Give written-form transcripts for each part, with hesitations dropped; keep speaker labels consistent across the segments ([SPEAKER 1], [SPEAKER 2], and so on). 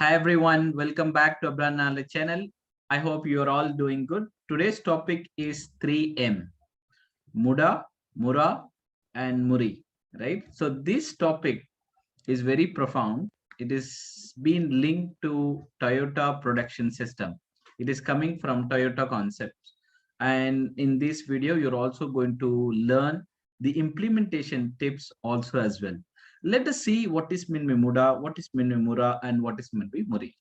[SPEAKER 1] Hi everyone, welcome back to Abrar channel. I hope you are all doing good. Today's topic is 3M, Muda, Mura and Muri, right? So this topic is very profound. It is being linked to Toyota production system. It is coming from Toyota concepts. And in this video, you're also going to learn the implementation tips also as well. Let us see what is meant by Muda, what is meant by Mura, and what is meant by Muri.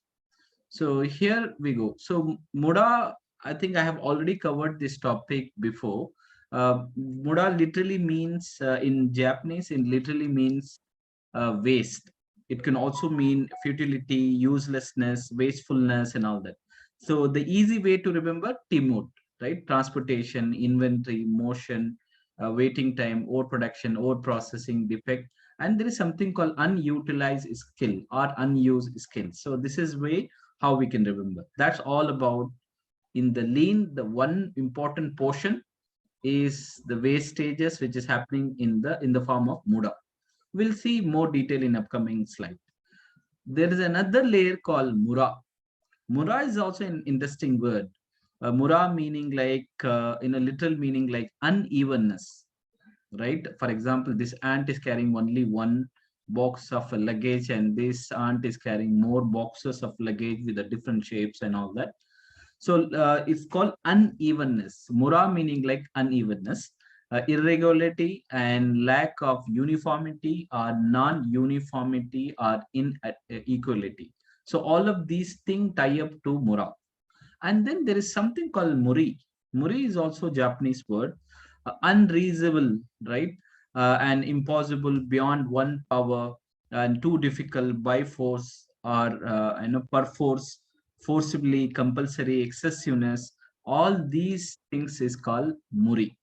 [SPEAKER 1] So here we go. So Muda, I think I have already covered this topic before. Muda literally means in Japanese, it literally means waste. It can also mean futility, uselessness, wastefulness, and all that. So the easy way to remember T-mode, right? Transportation, inventory, motion, waiting time, overproduction, overprocessing, defect, and there is something called unutilized skill or unused skill. So this is way how we can remember. That's all about in the lean. The one important portion is the wastages, which is happening in the form of Muda. We'll see more detail in upcoming slide. There is another layer called Mura. Mura is also an interesting word. Mura meaning like, in a literal meaning like unevenness, right? For example, this ant is carrying only one box of luggage and this ant is carrying more boxes of luggage with the different shapes and all that. So it's called unevenness. Mura meaning like unevenness, irregularity and lack of uniformity or non-uniformity or inequality. So all of these things tie up to Mura. And then there is something called Muri. Muri is also a Japanese word, unreasonable, right? And impossible beyond one power and too difficult by force or perforce, forcibly, compulsory, excessiveness. All these things is called Muri.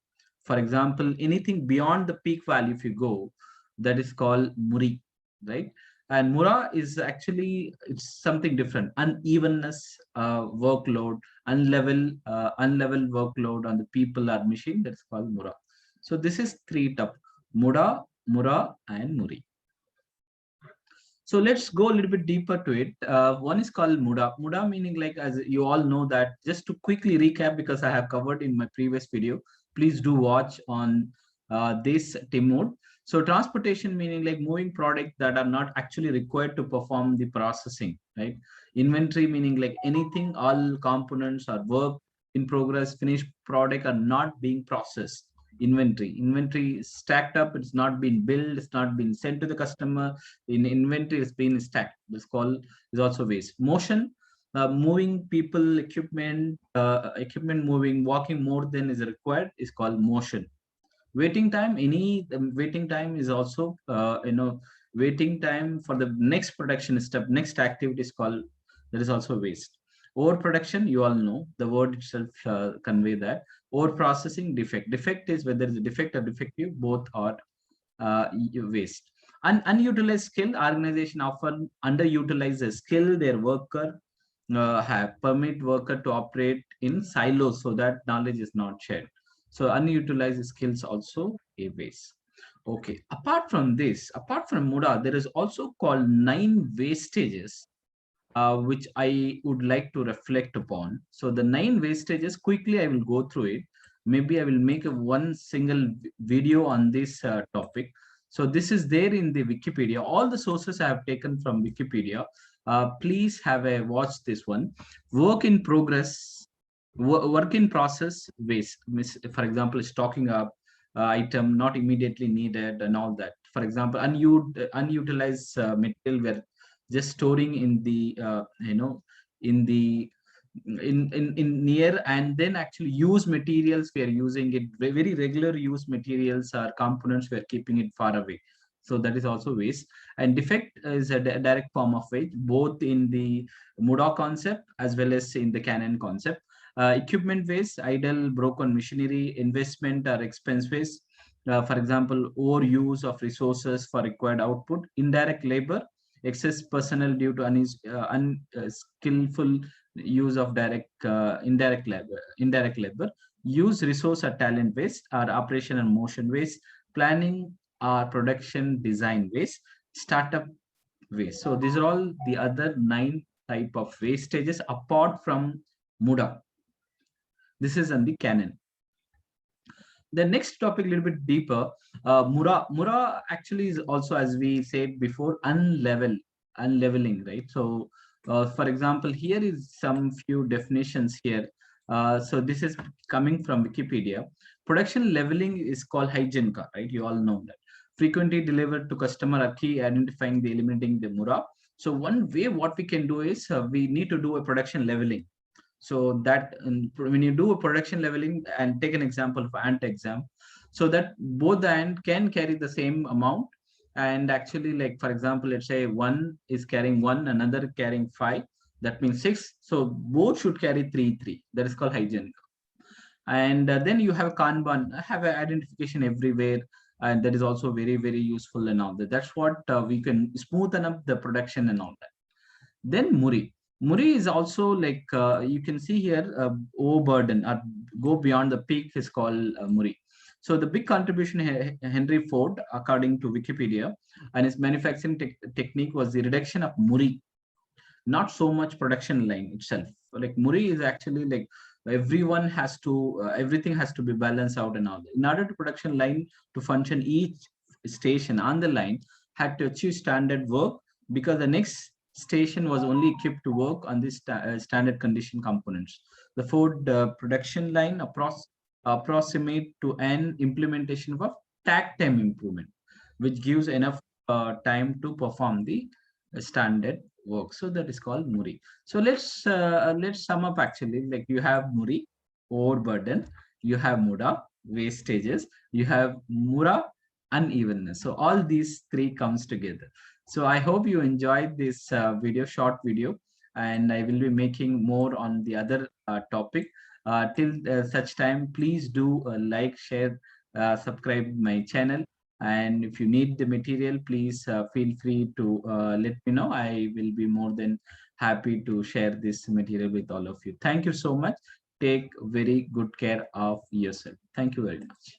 [SPEAKER 1] For example, anything beyond the peak value, if you go, that is called Muri, right? And Mura is actually it's something different. Unevenness, workload, unlevel workload on the people or machine. That's called Mura. So this is three top: Muda, Mura, and Muri. So let's go a little bit deeper to it. One is called Muda. Muda meaning like, as you all know that, just to quickly recap, because I have covered in my previous video, please do watch on this team mode. So transportation meaning like moving products that are not actually required to perform the processing, right? Inventory meaning like anything, all components or work in progress, finished product are not being processed. Inventory is stacked up, it's not been billed, it's not been sent to the customer. In inventory, it's been stacked. This call is also waste. Motion, moving people, equipment moving, walking more than is required is called motion. Waiting time, any waiting time is also waiting time for the next production step, next activity is called, that is also waste. Overproduction, you all know the word itself convey that. Over processing, defect is whether it's a defect or defective, both are waste. Unutilized skill, organization often underutilize the skill their worker have, permit worker to operate in silos so that knowledge is not shared. So unutilized skills also a waste. Okay, apart from this, apart from Muda, there is also called 9 wastages, which I would like to reflect upon. So the 9 wastages, quickly I will go through it. Maybe I will make one single video on this topic. So this is there in the Wikipedia. All the sources I have taken from Wikipedia. Please have a watch this one. Work in progress, work in process waste. For example, stocking up item not immediately needed and all that. For example, unutilized material where just storing in the in the in near, and then actually use materials we are using it, very regular use materials or components we are keeping it far away. So that is also waste. And defect is a direct form of waste, both in the Muda concept as well as in the Canon concept. Equipment waste, idle broken machinery, investment or expense waste. For example, overuse of resources for required output. Indirect labor, excess personnel due to unskillful use of indirect labor. Use resource or talent waste, or operation and motion waste. Planning or production design waste. Startup waste. So these are all the other 9 type of wastages apart from Muda. This is on the canon. The next topic, a little bit deeper, Mura actually is also, as we said before, unleveling, right? So, for example, here is some few definitions here. So this is coming from Wikipedia. Production leveling is called hygienka, right? You all know that. Frequently delivered to customer are key identifying the eliminating the Mura. So one way what we can do is we need to do a production leveling. So that when you do a production leveling, and take an example of ant exam, so that both the ant can carry the same amount, and actually, like for example, let's say one is carrying 1, another carrying 5, that means 6, so both should carry 3. That is called hygiene. And then you have Kanban, have an identification everywhere, and that is also very, very useful and all that. That's what we can smoothen up the production and all that. Then Muri. Muri is also like, you can see here, overburden or go beyond the peak is called Muri. So the big contribution Henry Ford, according to Wikipedia, and his manufacturing technique was the reduction of Muri, not so much production line itself. Like Muri is actually like everyone has to, everything has to be balanced out and all. In order to production line to function, each station on the line had to achieve standard work, because the next station was only equipped to work on this standard condition components. The Ford production line approximate to an implementation of takt time improvement, which gives enough time to perform the standard work. So that is called Muri. So let's sum up actually. Like you have Muri, overburden, you have Muda, wastages, you have Mura, unevenness. So all these 3 comes together. So I hope you enjoyed this short video, and I will be making more on the other topic. Till such time, please do like, share, subscribe my channel. And if you need the material, please feel free to let me know. I will be more than happy to share this material with all of you. Thank you so much. Take very good care of yourself. Thank you very much.